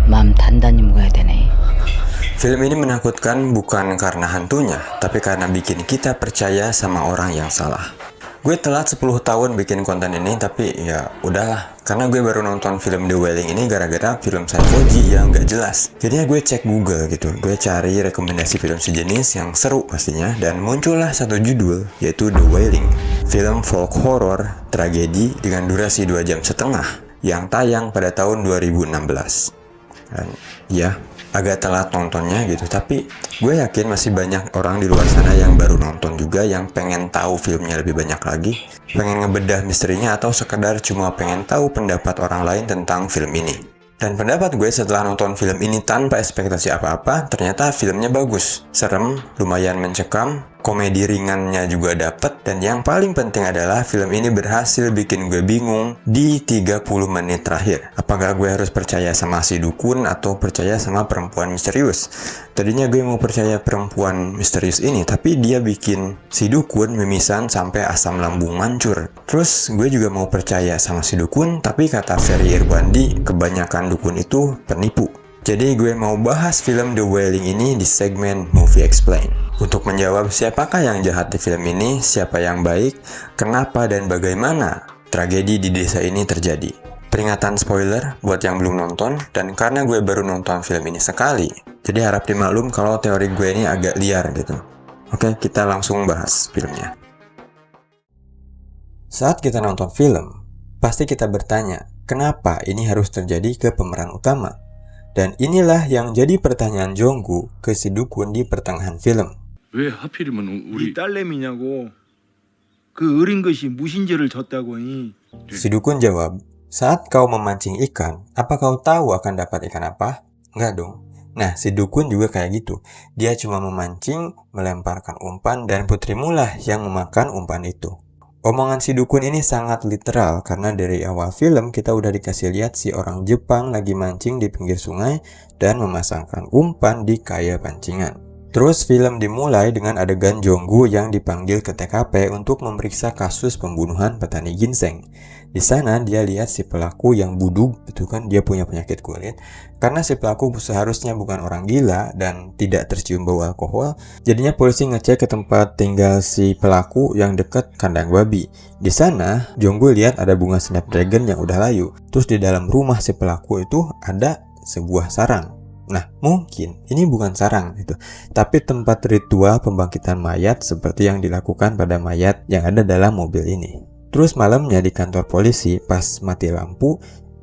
마음 단단히 먹어야 되네. Film ini menakutkan bukan karena hantunya, tapi karena bikin kita percaya sama orang yang salah. Gue telat 10 tahun bikin konten ini, tapi ya udahlah. Karena gue baru nonton film The Wailing ini gara-gara film psikologi yang gak jelas. Jadinya gue cek Google gitu. Gue cari rekomendasi film sejenis yang seru pastinya. Dan muncullah satu judul, yaitu The Wailing. Film folk horror, tragedi dengan durasi 2,5 jam yang tayang pada tahun 2016. Dan ya, agak telat nontonnya gitu, tapi gue yakin masih banyak orang di luar sana yang baru nonton juga, yang pengen tahu filmnya lebih banyak lagi, pengen ngebedah misterinya, atau sekedar cuma pengen tahu pendapat orang lain tentang film ini. Dan pendapat gue setelah nonton film ini tanpa ekspektasi apa-apa, ternyata filmnya bagus, serem, lumayan mencekam, komedi ringannya juga dapet, dan yang paling penting adalah film ini berhasil bikin gue bingung di 30 menit terakhir. Apakah gue harus percaya sama si dukun atau percaya sama perempuan misterius? Tadinya gue mau percaya perempuan misterius ini, tapi dia bikin si dukun mimisan sampai asam lambung mancur. Terus gue juga mau percaya sama si dukun, tapi kata Ferry Irwandi, kebanyakan dukun itu penipu. Jadi gue mau bahas film The Wailing ini di segmen Movie Explain. Untuk menjawab siapakah yang jahat di film ini, siapa yang baik, kenapa dan bagaimana tragedi di desa ini terjadi. Peringatan spoiler buat yang belum nonton, dan karena gue baru nonton film ini sekali, jadi harap dimaklum kalau teori gue ini agak liar gitu. Oke, kita langsung bahas filmnya. Saat kita nonton film, pasti kita bertanya, kenapa ini harus terjadi ke pemeran utama? Dan inilah yang jadi pertanyaan Jonggu ke si dukun di pertengahan film. 왜 하필이면 우리 딸내미냐고. 그 어린 것이 무슨 죄를 졌다고. Si dukun jawab, saat kau memancing ikan, apa kau tahu akan dapat ikan apa? Enggak dong. Nah, si dukun juga kayak gitu. Dia cuma memancing, melemparkan umpan, dan putrimu lah yang memakan umpan itu. Omongan si dukun ini sangat literal, karena dari awal film kita udah dikasih lihat si orang Jepang lagi mancing di pinggir sungai dan memasangkan umpan di kaya pancingan. Terus film dimulai dengan adegan Jonggu yang dipanggil ke TKP untuk memeriksa kasus pembunuhan petani ginseng. Di sana dia lihat si pelaku yang budug, itu kan dia punya penyakit kulit. Karena si pelaku seharusnya bukan orang gila dan tidak tercium bau alkohol, jadinya polisi ngecek ke tempat tinggal si pelaku yang dekat kandang babi. Di sana, Jonggu lihat ada bunga snapdragon yang udah layu. Terus di dalam rumah si pelaku itu ada sebuah sarang. Nah, mungkin ini bukan sarang itu, tapi tempat ritual pembangkitan mayat seperti yang dilakukan pada mayat yang ada dalam mobil ini. Terus malamnya di kantor polisi, pas mati lampu,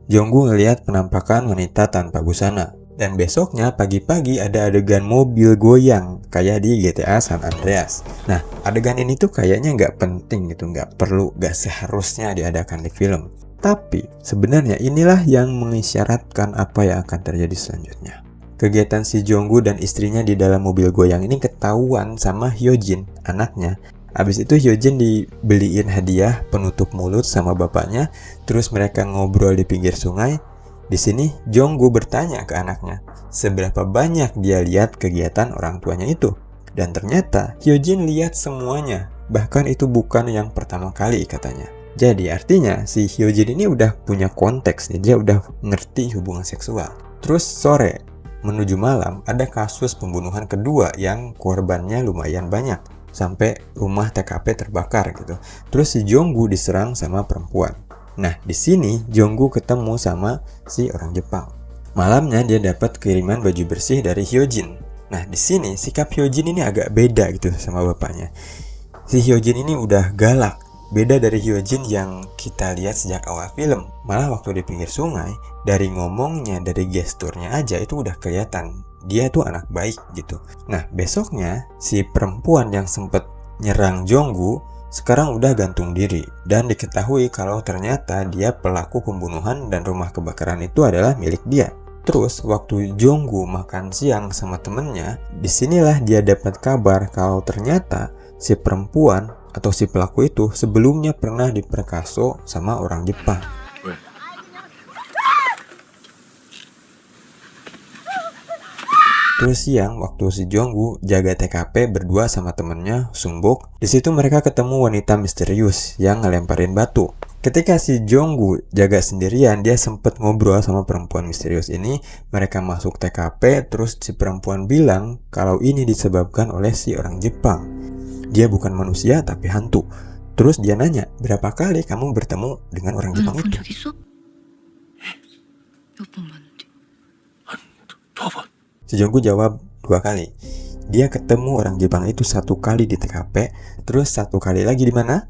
Jonggu ngelihat penampakan wanita tanpa busana. Dan besoknya pagi-pagi ada adegan mobil goyang, kayak di GTA San Andreas. Nah, adegan ini tuh kayaknya nggak penting gitu, nggak perlu, nggak seharusnya diadakan di film. Tapi, sebenarnya inilah yang mengisyaratkan apa yang akan terjadi selanjutnya. Kegiatan si Jonggu dan istrinya di dalam mobil goyang ini ketahuan sama Hyojin, anaknya. Abis itu Hyojin dibeliin hadiah penutup mulut sama bapaknya, terus mereka ngobrol di pinggir sungai. Di sini Jonggu bertanya ke anaknya, seberapa banyak dia lihat kegiatan orang tuanya itu. Dan ternyata Hyojin lihat semuanya, bahkan itu bukan yang pertama kali katanya. Jadi artinya si Hyojin ini udah punya konteks nih, dia udah ngerti hubungan seksual. Terus sore, menuju malam, ada kasus pembunuhan kedua yang korbannya lumayan banyak. Sampai rumah TKP terbakar gitu. Terus si Jonggu diserang sama perempuan. Nah, di sini Jonggu ketemu sama si orang Jepang. Malamnya dia dapat kiriman baju bersih dari Hyojin. Nah, di sini sikap Hyojin ini agak beda gitu sama bapaknya. Si Hyojin ini udah galak. Beda dari Hyojin yang kita lihat sejak awal film. Malah waktu di pinggir sungai, dari ngomongnya, dari gesturnya aja itu udah kelihatan dia tuh anak baik gitu. Nah, besoknya si perempuan yang sempet nyerang Jonggu sekarang udah gantung diri. Dan diketahui kalau ternyata dia pelaku pembunuhan dan rumah kebakaran itu adalah milik dia. Terus waktu Jonggu makan siang sama temennya, disinilah dia dapat kabar kalau ternyata si perempuan atau si pelaku itu sebelumnya pernah diperkosa sama orang Jepang. Terus siang waktu si Jonggu jaga TKP berdua sama temennya Sungbok, di situ mereka ketemu wanita misterius yang ngelemparin batu. Ketika si Jonggu jaga sendirian, dia sempet ngobrol sama perempuan misterius ini. Mereka masuk TKP, terus si perempuan bilang kalau ini disebabkan oleh si orang Jepang. Dia bukan manusia tapi hantu. Terus dia nanya, berapa kali kamu bertemu dengan orang Jepang itu? Si Jonggu jawab 2 kali. Dia ketemu orang Jepang itu 1 kali di TKP, terus 1 kali lagi di mana?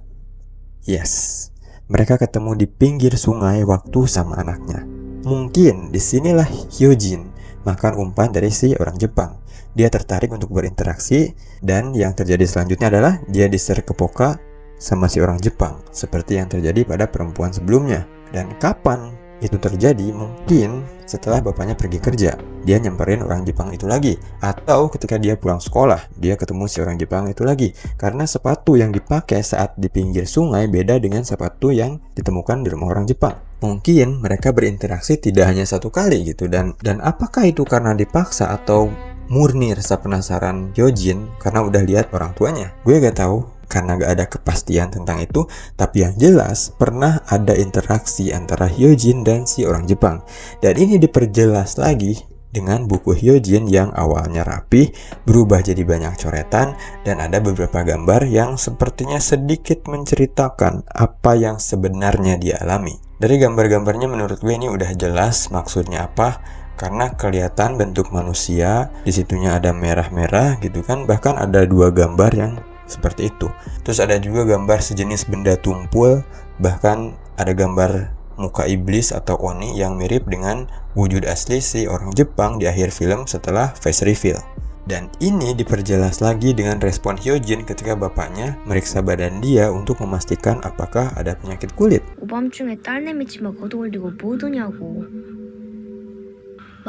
Yes. Mereka ketemu di pinggir sungai waktu sama anaknya. Mungkin disinilah Hyojin makan umpan dari si orang Jepang. Dia tertarik untuk berinteraksi, dan yang terjadi selanjutnya adalah dia diserkepoka sama si orang Jepang, seperti yang terjadi pada perempuan sebelumnya. Dan kapan itu terjadi? Mungkin setelah bapaknya pergi kerja, dia nyamperin orang Jepang itu lagi, atau ketika dia pulang sekolah, dia ketemu si orang Jepang itu lagi, karena sepatu yang dipakai saat di pinggir sungai beda dengan sepatu yang ditemukan di rumah orang Jepang. Mungkin mereka berinteraksi tidak hanya 1 kali gitu, dan apakah itu karena dipaksa atau murni rasa penasaran Hyojin karena udah lihat orang tuanya? Gue gak tahu, karena gak ada kepastian tentang itu, tapi yang jelas pernah ada interaksi antara Hyojin dan si orang Jepang. Dan ini diperjelas lagi dengan buku Hyojin yang awalnya rapi, berubah jadi banyak coretan, dan ada beberapa gambar yang sepertinya sedikit menceritakan apa yang sebenarnya dia alami. Dari gambar-gambarnya menurut gue ini udah jelas maksudnya apa, karena kelihatan bentuk manusia, disitunya ada merah-merah gitu kan, bahkan ada 2 gambar yang seperti itu. Terus ada juga gambar sejenis benda tumpul, bahkan ada gambar muka iblis atau Oni yang mirip dengan wujud asli si orang Jepang di akhir film setelah face reveal. Dan ini diperjelas lagi dengan respon Hyojin ketika bapaknya meriksa badan dia untuk memastikan apakah ada penyakit kulit. 오밤중에 딸내미 치마 걷어올리고 뭐드냐고.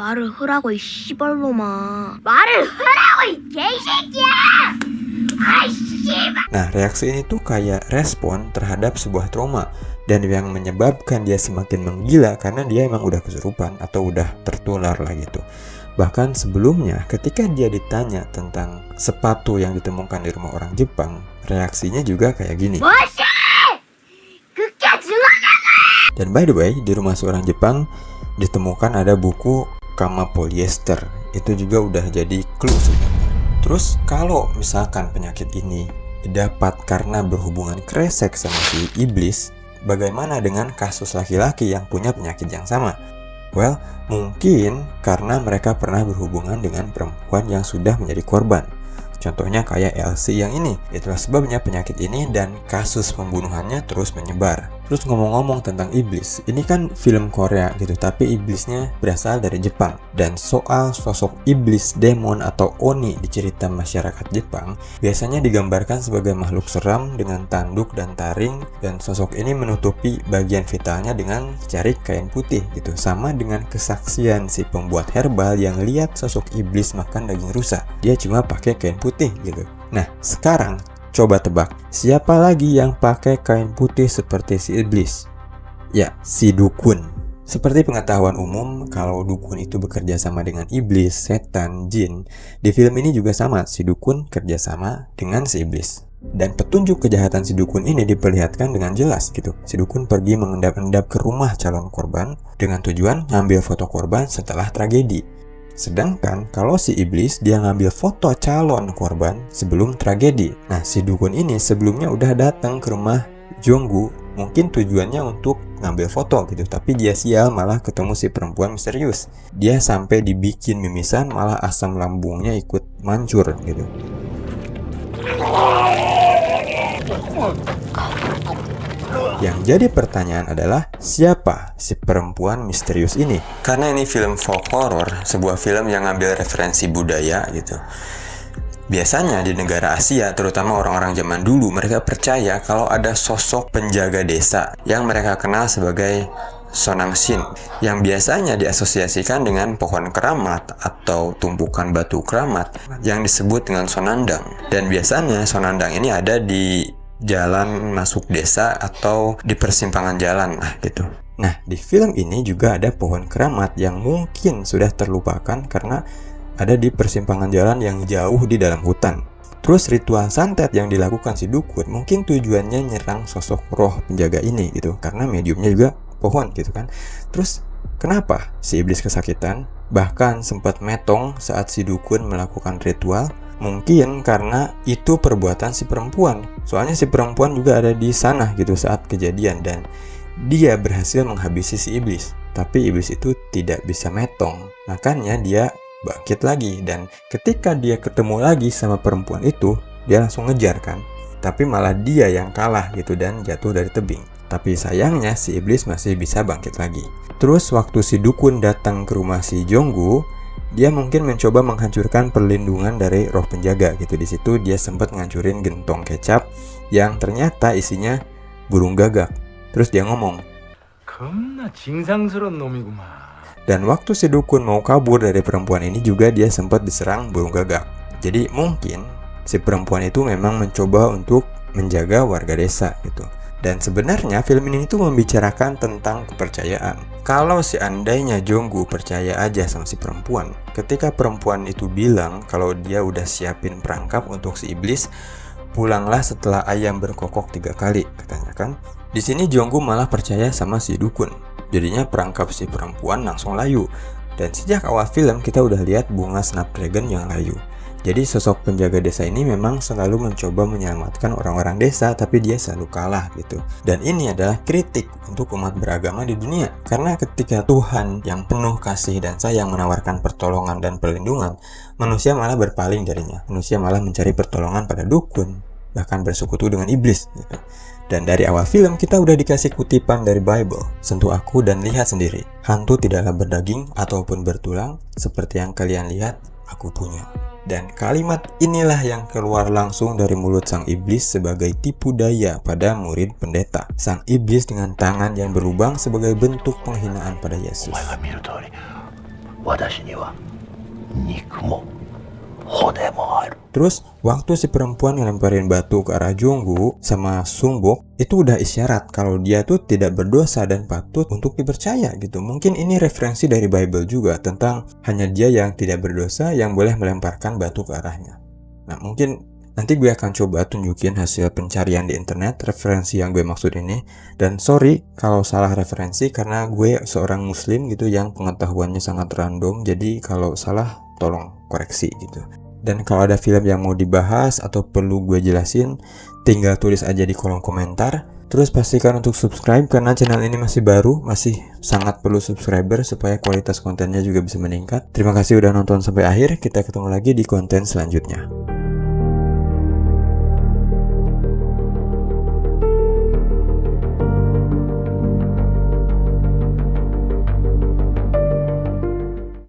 말을 하라고 이 씨발놈아. 말을 하라고 이 개새끼야. Nah, reaksi ini tuh kayak respon terhadap sebuah trauma, dan yang menyebabkan dia semakin menggila karena dia emang udah kesurupan atau udah tertular lah gitu. Bahkan sebelumnya ketika dia ditanya tentang sepatu yang ditemukan di rumah orang Jepang, reaksinya juga kayak gini. Dan by the way, di rumah seorang Jepang ditemukan ada buku Kama Polyester. Itu juga udah jadi clue sebenarnya. Terus kalau misalkan penyakit ini didapat karena berhubungan kresek sama si iblis, bagaimana dengan kasus laki-laki yang punya penyakit yang sama? Well, mungkin karena mereka pernah berhubungan dengan perempuan yang sudah menjadi korban. Contohnya kayak Elsie yang ini. Itulah sebabnya penyakit ini dan kasus pembunuhannya terus menyebar. Terus ngomong-ngomong tentang iblis, ini kan film Korea gitu, tapi iblisnya berasal dari Jepang. Dan soal sosok iblis, demon, atau Oni di cerita masyarakat Jepang biasanya digambarkan sebagai makhluk seram dengan tanduk dan taring, dan sosok ini menutupi bagian vitalnya dengan jarik kain putih gitu. Sama dengan kesaksian si pembuat herbal yang lihat sosok iblis makan daging rusa. Dia cuma pakai kain putih gitu. Nah, sekarang coba tebak, siapa lagi yang pakai kain putih seperti si iblis? Ya, si dukun. Seperti pengetahuan umum, kalau dukun itu bekerja sama dengan iblis, setan, jin, di film ini juga sama, si dukun kerja sama dengan si iblis. Dan petunjuk kejahatan si dukun ini diperlihatkan dengan jelas gitu. Si dukun pergi mengendap-endap ke rumah calon korban dengan tujuan ngambil foto korban setelah tragedi. Sedangkan kalau si iblis dia ngambil foto calon korban sebelum tragedi. Nah, si dukun ini sebelumnya udah datang ke rumah Jonggu, mungkin tujuannya untuk ngambil foto gitu, tapi dia sial malah ketemu si perempuan misterius. Dia sampai dibikin mimisan, malah asam lambungnya ikut mancur gitu. Yang jadi pertanyaan adalah, siapa si perempuan misterius ini? Karena ini film folk horror, sebuah film yang ngambil referensi budaya gitu. Biasanya di negara Asia, terutama orang-orang zaman dulu, mereka percaya kalau ada sosok penjaga desa yang mereka kenal sebagai Sonamshin, yang biasanya diasosiasikan dengan pohon keramat atau tumpukan batu keramat yang disebut dengan sonandang. Dan biasanya sonandang ini ada di jalan masuk desa atau di persimpangan jalan lah gitu. Nah, di film ini juga ada pohon keramat yang mungkin sudah terlupakan karena ada di persimpangan jalan yang jauh di dalam hutan. Terus ritual santet yang dilakukan si dukun mungkin tujuannya nyerang sosok roh penjaga ini gitu, karena mediumnya juga pohon gitu kan. Terus kenapa si iblis kesakitan? Bahkan sempat metong saat si dukun melakukan ritual. Mungkin karena itu perbuatan si perempuan. Soalnya si perempuan juga ada di sana gitu saat kejadian dan dia berhasil menghabisi si iblis. Tapi iblis itu tidak bisa metong. Makanya dia bangkit lagi, dan ketika dia ketemu lagi sama perempuan itu, dia langsung ngejar kan. Tapi malah dia yang kalah gitu dan jatuh dari tebing. Tapi sayangnya si iblis masih bisa bangkit lagi. Terus waktu si dukun datang ke rumah si Jonggu, dia mungkin mencoba menghancurkan perlindungan dari roh penjaga gitu. Di situ dia sempat ngancurin gentong kecap yang ternyata isinya burung gagak. Terus dia ngomong, 겁나 징상스러운 놈이구만. dan waktu si dukun mau kabur dari perempuan ini juga dia sempat diserang burung gagak. Jadi mungkin si perempuan itu memang mencoba untuk menjaga warga desa gitu. Dan sebenarnya film ini tuh membicarakan tentang kepercayaan. Kalau seandainya Jonggu percaya aja sama si perempuan, ketika perempuan itu bilang kalau dia udah siapin perangkap untuk si iblis, pulanglah setelah ayam berkokok 3 kali katanya kan. Di sini Jonggu malah percaya sama si dukun. Jadinya perangkap si perempuan langsung layu. Dan sejak awal film kita udah lihat bunga Snapdragon yang layu. Jadi sosok penjaga desa ini memang selalu mencoba menyelamatkan orang-orang desa, tapi dia selalu kalah gitu. Dan ini adalah kritik untuk umat beragama di dunia. Karena ketika Tuhan yang penuh kasih dan sayang menawarkan pertolongan dan perlindungan, manusia malah berpaling darinya. Manusia malah mencari pertolongan pada dukun, bahkan bersekutu dengan iblis gitu. Dan dari awal film kita udah dikasih kutipan dari Bible. Sentuh aku dan lihat sendiri. Hantu tidaklah berdaging ataupun bertulang, seperti yang kalian lihat, aku punya. Dan kalimat inilah yang keluar langsung dari mulut sang iblis sebagai tipu daya pada murid pendeta. Sang iblis dengan tangan yang berlubang sebagai bentuk penghinaan pada Yesus. Terus waktu si perempuan ngelemparin batu ke arah Jonggu sama Sungbok, itu udah isyarat kalau dia tuh tidak berdosa dan patut untuk dipercaya gitu. Mungkin ini referensi dari Bible juga tentang hanya dia yang tidak berdosa yang boleh melemparkan batu ke arahnya. Nah mungkin nanti gue akan coba tunjukin hasil pencarian di internet referensi yang gue maksud ini. Dan sorry kalau salah referensi karena gue seorang muslim gitu yang pengetahuannya sangat random. Jadi kalau salah tolong koreksi gitu. Dan kalau ada film yang mau dibahas atau perlu gue jelasin, tinggal tulis aja di kolom komentar. Terus pastikan untuk subscribe karena channel ini masih baru, masih sangat perlu subscriber supaya kualitas kontennya juga bisa meningkat. Terima kasih udah nonton sampai akhir, kita ketemu lagi di konten selanjutnya.